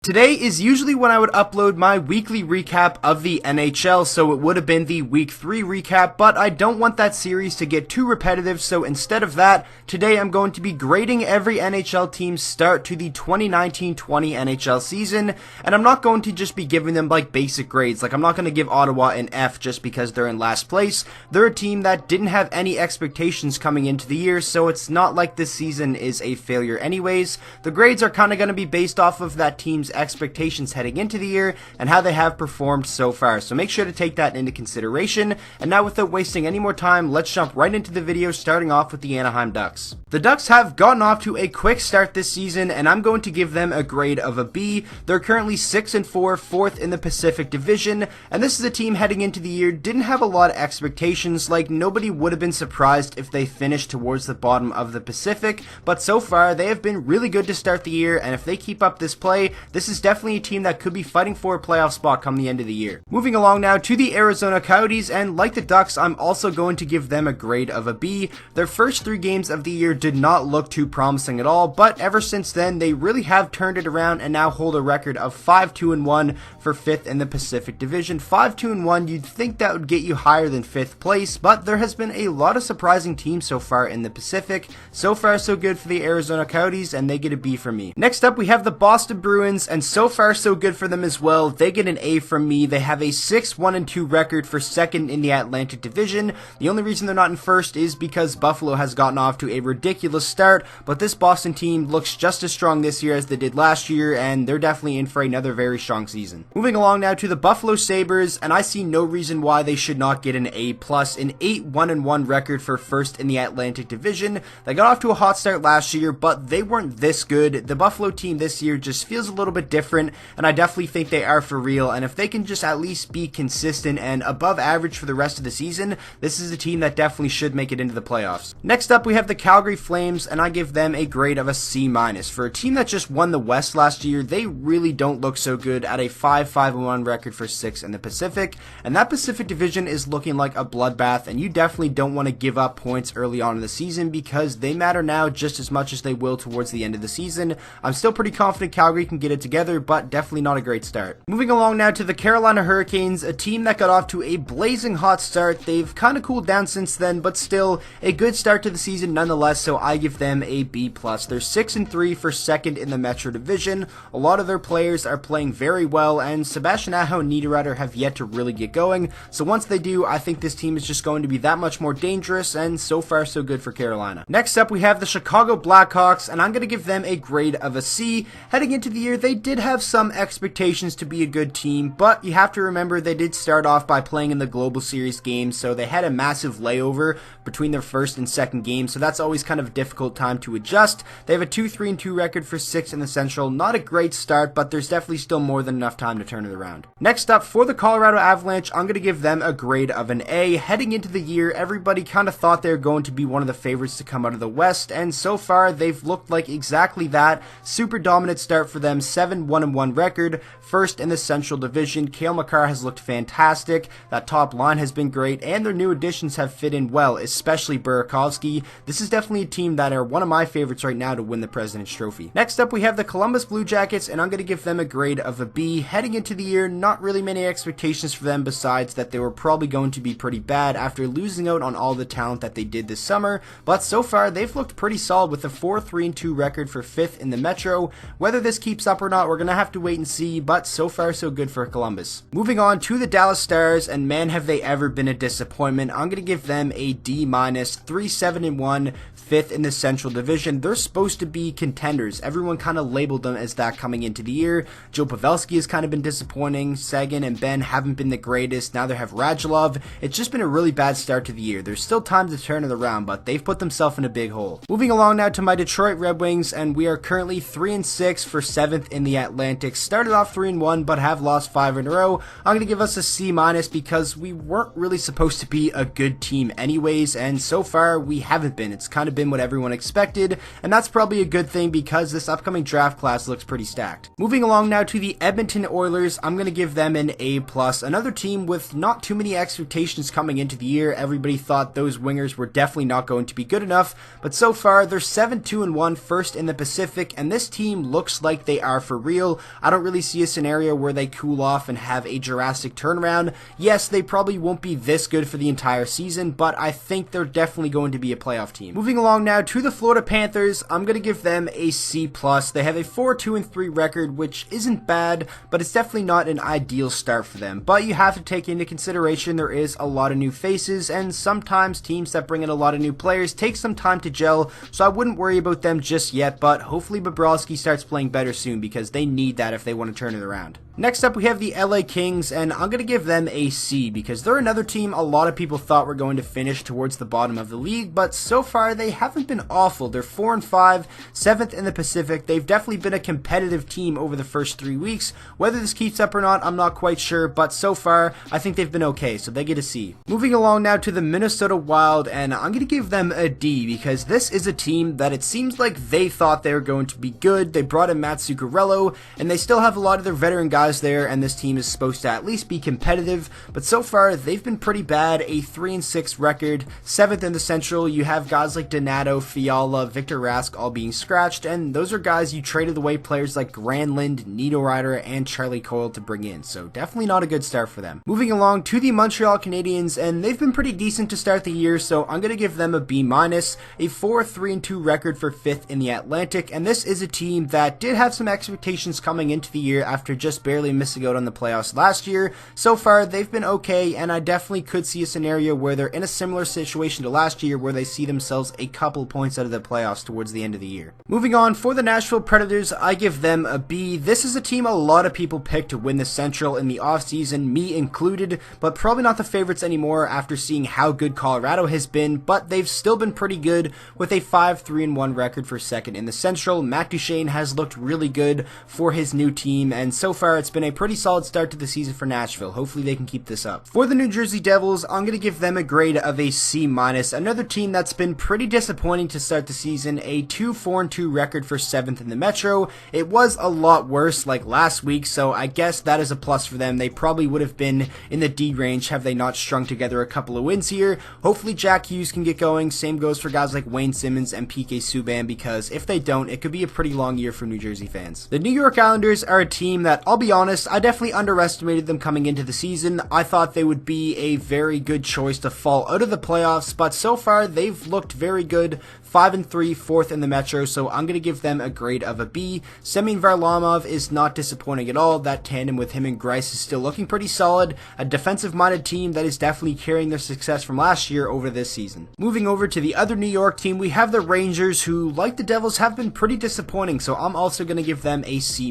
Today is usually when I would upload my weekly recap of the NHL, so it would have been the Week 3 recap, but I don't want that series to get too repetitive, so instead of that, today I'm going to be grading every NHL team's start to the 2019-20 NHL season, and I'm not going to just be giving them like basic grades. Like, I'm not going to give Ottawa an F just because they're in last place. They're a team that didn't have any expectations coming into the year, so it's not like this season is a failure anyways. The grades are kind of going to be based off of that team's expectations heading into the year and how they have performed so far, so make sure to take that into consideration. And now, without wasting any more time, let's jump right into the video, starting off with the Anaheim Ducks. The Ducks have gotten off to a quick start this season, and I'm going to give them a grade of a B. They're currently 6-4, fourth in the Pacific Division, and this is a team heading into the year didn't have a lot of expectations. Like, nobody would have been surprised if they finished towards the bottom of the Pacific, but so far they have been really good to start the year, and if they keep up this play, this is definitely a team that could be fighting for a playoff spot come the end of the year. Moving along now to the Arizona Coyotes, and like the Ducks, I'm also going to give them a grade of a B. Their first 3 games of the year did not look too promising at all, but ever since then, they really have turned it around and now hold a record of 5-2-1 for 5th in the Pacific Division. 5-2-1, you'd think that would get you higher than 5th place, but there has been a lot of surprising teams so far in the Pacific. So far, so good for the Arizona Coyotes, and they get a B from me. Next up, we have the Boston Bruins, and so far so good for them as well. They get an A from me. They have a 6-1-2 record for 2nd in the Atlantic Division. The only reason they're not in 1st is because Buffalo has gotten off to a ridiculous start, but this Boston team looks just as strong this year as they did last year, and they're definitely in for another very strong season. Moving along now to the Buffalo Sabres, and I see no reason why they should not get an A+, an 8-1-1 record for 1st in the Atlantic Division. They got off to a hot start last year, but they weren't this good. The Buffalo team this year just feels a little bit different, and I definitely think they are for real, and if they can just at least be consistent and above average for the rest of the season, this is a team that definitely should make it into the playoffs. Next up, we have the Calgary Flames, and I give them a grade of a C-. For a team that just won the West last year, they really don't look so good at a 5-5-1 record for 6th in the Pacific, and that Pacific Division is looking like a bloodbath, and you definitely don't want to give up points early on in the season because they matter now just as much as they will towards the end of the season. I'm still pretty confident Calgary can get it together, but definitely not a great start. Moving along now to the Carolina Hurricanes, a team that got off to a blazing hot start. They've kind of cooled down since then, but still a good start to the season nonetheless, so I give them a B+. They're 6-3 for 2nd in the Metro Division. A lot of their players are playing very well, and Sebastian Aho and Niederreiter have yet to really get going, so once they do, I think this team is just going to be that much more dangerous, and so far so good for Carolina. Next up, we have the Chicago Blackhawks, and I'm going to give them a grade of a C. Heading into the year, they did have some expectations to be a good team, but you have to remember they did start off by playing in the Global Series games, so they had a massive layover between their first and second game, so that's always kind of a difficult time to adjust. They have a 2-3-2 record for 6th in the Central. Not a great start, but there's definitely still more than enough time to turn it around. Next up, for the Colorado Avalanche, I'm going to give them a grade of an A. Heading into the year, everybody kind of thought they were going to be one of the favorites to come out of the West, and so far they've looked like exactly that. Super dominant start for them, 7-1-1 record, 1st in the Central Division. Cale Makar has looked fantastic. That top line has been great, and their new additions have fit in well, especially Burakovsky. This is definitely a team that are one of my favorites right now to win the President's Trophy. Next up, we have the Columbus Blue Jackets, and I'm going to give them a grade of a B. Heading into the year, not really many expectations for them besides that they were probably going to be pretty bad after losing out on all the talent that they did this summer, but so far they've looked pretty solid with a 4-3-2 record for 5th in the Metro. Whether this keeps up or not, we're going to have to wait and see, but so far so good for Columbus. Moving on to the Dallas Stars, and man have they ever been a disappointment. I'm going to give them a D-, 3-7-1, 5th in the Central Division. They're supposed to be contenders. Everyone kind of labeled them as that coming into the year. Joe Pavelski has kind of been disappointing. Sagan and Ben haven't been the greatest. Now they have Radulov. It's just been a really bad start to the year. There's still time to turn it around, but they've put themselves in a big hole. Moving along now to my Detroit Red Wings, and we are currently 3-6 for 7th in the Atlantic. Started off 3-1, but have lost 5 in a row. I'm going to give us a C- because we weren't really supposed to be a good team anyways, and so far we haven't been. It's kind of been what everyone expected, and that's probably a good thing because this upcoming draft class looks pretty stacked. Moving along now to the Edmonton Oilers, I'm going to give them an A+. Another team with not too many expectations coming into the year. Everybody thought those wingers were definitely not going to be good enough, but so far they're 7-2-1, 1st in the Pacific, and this team looks like they are for for real. I don't really see a scenario where they cool off and have a drastic turnaround. Yes, they probably won't be this good for the entire season, but I think they're definitely going to be a playoff team. Moving along now to the Florida Panthers, I'm going to give them a C+. They have a 4-2-3 record, which isn't bad, but it's definitely not an ideal start for them. But you have to take into consideration there is a lot of new faces, and sometimes teams that bring in a lot of new players take some time to gel, so I wouldn't worry about them just yet, but hopefully Bobrovsky starts playing better soon because they need that if they want to turn it around. Next up, we have the LA Kings, and I'm going to give them a C because they're another team a lot of people thought were going to finish towards the bottom of the league, but so far they haven't been awful. They're 4-5, 7th in the Pacific. They've definitely been a competitive team over the first 3 weeks. Whether this keeps up or not, I'm not quite sure, but so far I think they've been okay, so they get a C. Moving along now to the Minnesota Wild, and I'm going to give them a D because this is a team that it seems like they thought they were going to be good. They brought in Matt Zuccarello, and they still have a lot of their veteran guys there, and this team is supposed to at least be competitive, but so far they've been pretty bad. A 3-6 record, 7th in the Central. You have guys like Donato, Fiala, Victor Rask all being scratched, and those are guys you traded away players like Granlund, Niederreiter, and Charlie Coyle to bring in, so definitely not a good start for them. Moving along to the Montreal Canadiens, and they've been pretty decent to start the year, so I'm going to give them a B-, a 4-3-2 record for 5th in the Atlantic, and this is a team that did have some expectations coming into the year after just barely missing out on the playoffs last year. So far they've been okay, and I definitely could see a scenario where they're in a similar situation to last year where they see themselves a couple points out of the playoffs towards the end of the year. Moving on, for the Nashville Predators, I give them a B. This is a team a lot of people picked to win the Central in the offseason, me included, but probably not the favorites anymore after seeing how good Colorado has been, but they've still been pretty good with a 5-3-1 record for 2nd in the Central. Matt Duchene has looked really good for his new team, and so far it's been a pretty solid start to the season for Nashville. Hopefully they can keep this up. For the New Jersey Devils, I'm going to give them a grade of a C-. Another team that's been pretty disappointing to start the season. A 2-4-2 record for 7th in the Metro. It was a lot worse like last week, so I guess that is a plus for them. They probably would have been in the D range have they not strung together a couple of wins here. Hopefully Jack Hughes can get going. Same goes for guys like Wayne Simmons and PK Subban, because if they don't, it could be a pretty long year for New Jersey fans. The New York Islanders are a team that, I'll be honest, I definitely underestimated them coming into the season. I thought they would be a very good choice to fall out of the playoffs, but so far they've looked very good. 5-3, 4th in the Metro, so I'm going to give them a grade of a B. Semyon Varlamov is not disappointing at all. That tandem with him and Greiss is still looking pretty solid. A defensive-minded team that is definitely carrying their success from last year over this season. Moving over to the other New York team, we have the Rangers, who, like the Devils, have been pretty disappointing, so I'm also going to give them a C-.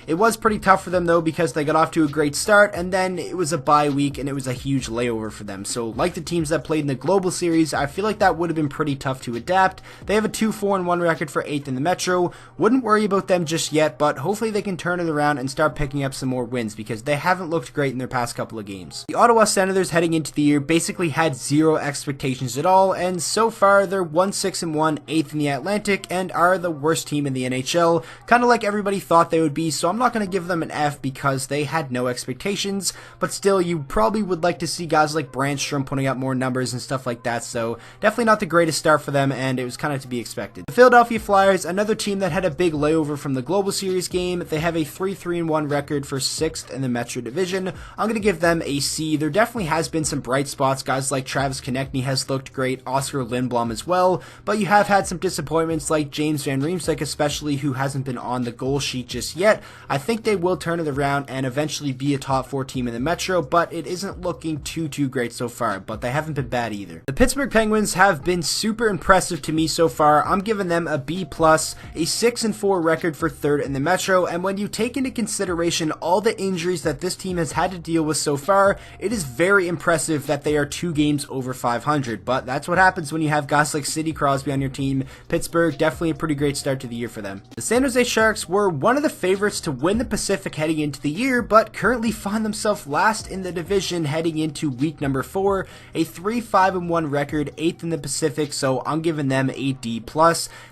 It was pretty tough for them, though, because they got off to a great start, and then it was a bye week, and it was a huge layover for them. So, like the teams that played in the Global Series, I feel like that would have been pretty tough to adapt. They have a 2-4-1 record for 8th in the Metro. Wouldn't worry about them just yet, but hopefully they can turn it around and start picking up some more wins because they haven't looked great in their past couple of games. The Ottawa Senators heading into the year basically had zero expectations at all, and so far they're 1-6-1, 8th in the Atlantic, and are the worst team in the NHL, kind of like everybody thought they would be, so I'm not going to give them an F because they had no expectations, but still you probably would like to see guys like Brandstrom putting up more numbers and stuff like that, so definitely not the greatest start for them, and it was kind of to be expected. The Philadelphia Flyers, another team that had a big layover from the Global Series game. They have a 3-3-1 record for 6th in the Metro Division. I'm going to give them a C. There definitely has been some bright spots. Guys like Travis Konechny has looked great, Oscar Lindblom as well, but you have had some disappointments like James Van Riemsdyk especially, who hasn't been on the goal sheet just yet. I think they will turn it around and eventually be a top 4 team in the Metro, but it isn't looking too great so far, but they haven't been bad either. The Pittsburgh Penguins have been super impressive to me so far. I'm giving them a B+, a 6-4 record for 3rd in the Metro, and when you take into consideration all the injuries that this team has had to deal with so far, it is very impressive that they are 2 games over 500, but that's what happens when you have guys like Sidney Crosby on your team. Pittsburgh, definitely a pretty great start to the year for them. The San Jose Sharks were one of the favorites to win the Pacific heading into the year, but currently find themselves last in the division heading into week number 4, a 3-5-1 record, 8th in the Pacific, so I'm giving them a D+.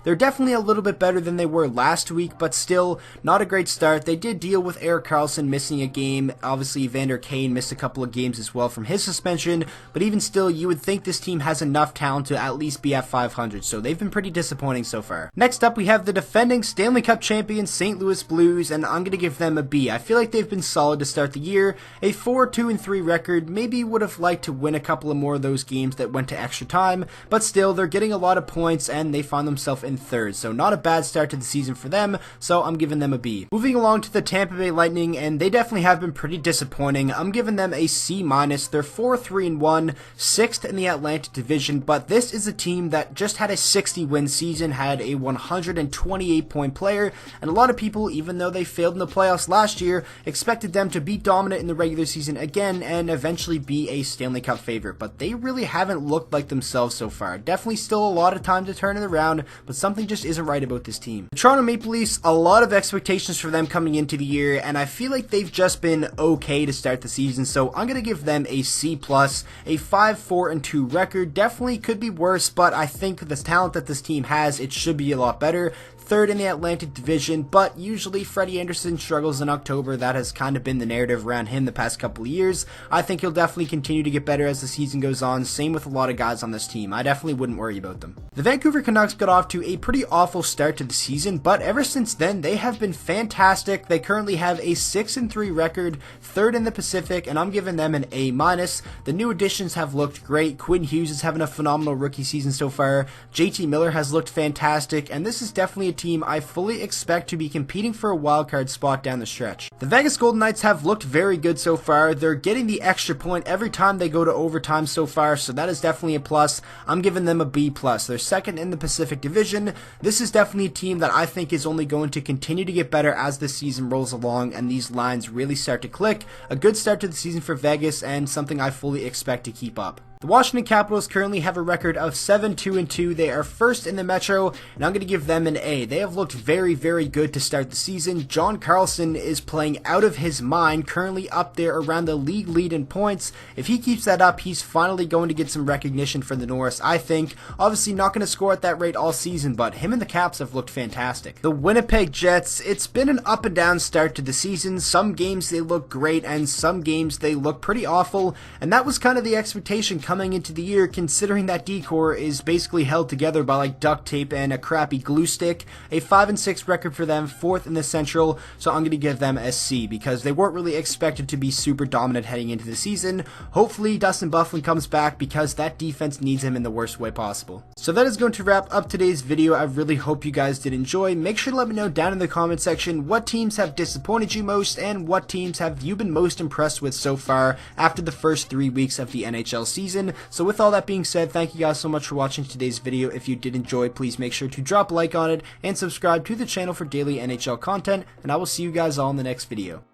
They're definitely a little bit better than they were last week, but still not a great start. They did deal with Erik Karlsson missing a game. Obviously, Evander Kane missed a couple of games as well from his suspension, but even still, you would think this team has enough talent to at least be at 500, so they've been pretty disappointing so far. Next up, we have the defending Stanley Cup champion St. Louis Blues, and I'm going to give them a B. I feel like they've been solid to start the year. A 4-2-3 record. Maybe would have liked to win a couple of more of those games that went to extra time, but still, they're getting a lot of points, and they find themselves in third, so not a bad start to the season for them, so I'm giving them a B. Moving along to the Tampa Bay Lightning, and they definitely have been pretty disappointing. I'm giving them a C-. They're 4-3-1, 6th in the Atlantis division, but this is a team that just had a 60-win season, had a 128-point player, and a lot of people, even though they failed in the playoffs last year, expected them to be dominant in the regular season again and eventually be a Stanley Cup favorite, but they really haven't looked like themselves so far. Definitely still a lot of time to turn it around, but something just isn't right about this team. The Toronto Maple Leafs, a lot of expectations for them coming into the year, and I feel like they've just been okay to start the season, so I'm going to give them a C+, a 5-4-2 record. Definitely could be worse, but I think the talent that this team has, it should be a lot better. Third in the Atlantic division, but usually Freddie Anderson struggles in October. That has kind of been the narrative around him the past couple of years. I think he'll definitely continue to get better as the season goes on. Same with a lot of guys on this team. I definitely wouldn't worry about them. The Vancouver Canucks got off to a pretty awful start to the season, but ever since then, they have been fantastic. They currently have a 6-3 record, third in the Pacific, and I'm giving them an A-. The new additions have looked great. Quinn Hughes is having a phenomenal rookie season so far. JT Miller has looked fantastic, and this is definitely a team I fully expect to be competing for a wildcard spot down the stretch. The Vegas Golden Knights have looked very good so far. They're getting the extra point every time they go to overtime so far, so that is definitely a plus. I'm giving them a B+. They're second in the Pacific Division. This is definitely a team that I think is only going to continue to get better as the season rolls along and these lines really start to click. A good start to the season for Vegas and something I fully expect to keep up. The Washington Capitals currently have a record of 7-2-2. They are first in the Metro, and I'm going to give them an A. They have looked very, very good to start the season. John Carlson is playing out of his mind, currently up there around the league lead in points. If he keeps that up, he's finally going to get some recognition for the Norris, I think. Obviously not going to score at that rate all season, but him and the Caps have looked fantastic. The Winnipeg Jets, it's been an up and down start to the season. Some games they look great, and some games they look pretty awful, and that was kind of the expectation coming into the year, considering that D-core is basically held together by like duct tape and a crappy glue stick. A 5-6 record for them, 4th in the Central, so I'm going to give them a C because they weren't really expected to be super dominant heading into the season. Hopefully Dustin Byfuglien comes back because that defense needs him in the worst way possible. So that is going to wrap up today's video. I really hope you guys did enjoy. Make sure to let me know down in the comment section what teams have disappointed you most and what teams have you been most impressed with so far after the first 3 weeks of the NHL season. So with all that being said, thank you guys so much for watching today's video. If you did enjoy, please make sure to drop a like on it and subscribe to the channel for daily NHL content, and I will see you guys all in the next video.